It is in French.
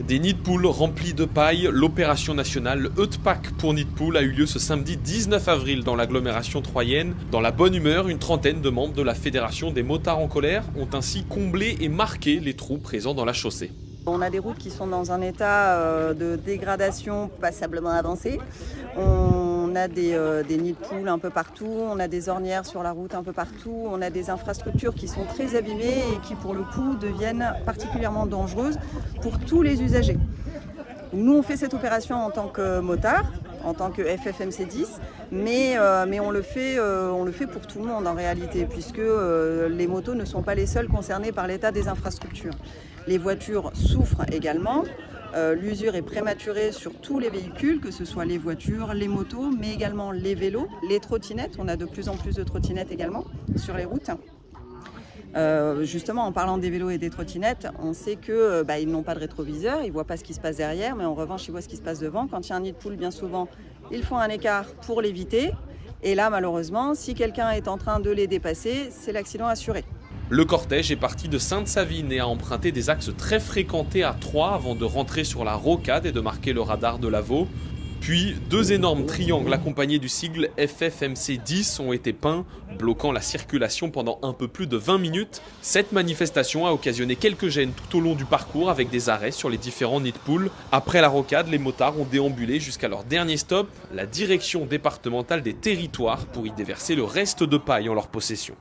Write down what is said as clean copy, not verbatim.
Des nids de poules remplis de paille, l'opération nationale Eutpack pour nids de poules a eu lieu ce samedi 19 avril dans l'agglomération troyenne. Dans la bonne humeur, une trentaine de membres de la Fédération des motards en colère ont ainsi comblé et marqué les trous présents dans la chaussée. On a des routes qui sont dans un état de dégradation passablement avancé. On a des nids de poules un peu partout, on a des ornières sur la route un peu partout, on a des infrastructures qui sont très abîmées et qui pour le coup deviennent particulièrement dangereuses pour tous les usagers. Nous on fait cette opération en tant que motard, en tant que FFMC 10, mais on le fait pour tout le monde en réalité, puisque les motos ne sont pas les seuls concernés par l'état des infrastructures. Les voitures souffrent également. L'usure est prématurée sur tous les véhicules, que ce soit les voitures, les motos, mais également les vélos, les trottinettes. On a de plus en plus de trottinettes également sur les routes. Justement, en parlant des vélos et des trottinettes, on sait qu'ils n'ont pas de rétroviseur, ils ne voient pas ce qui se passe derrière, mais en revanche, ils voient ce qui se passe devant. Quand il y a un nid de poule, bien souvent, ils font un écart pour l'éviter. Et là, malheureusement, si quelqu'un est en train de les dépasser, c'est l'accident assuré. Le cortège est parti de Sainte-Savine et a emprunté des axes très fréquentés à Troyes avant de rentrer sur la rocade et de marquer le radar de Lavaux. Puis, deux énormes triangles accompagnés du sigle FFMC 10 ont été peints, bloquant la circulation pendant un peu plus de 20 minutes. Cette manifestation a occasionné quelques gênes tout au long du parcours avec des arrêts sur les différents nids de poules. Après la rocade, les motards ont déambulé jusqu'à leur dernier stop, la direction départementale des territoires, pour y déverser le reste de paille en leur possession.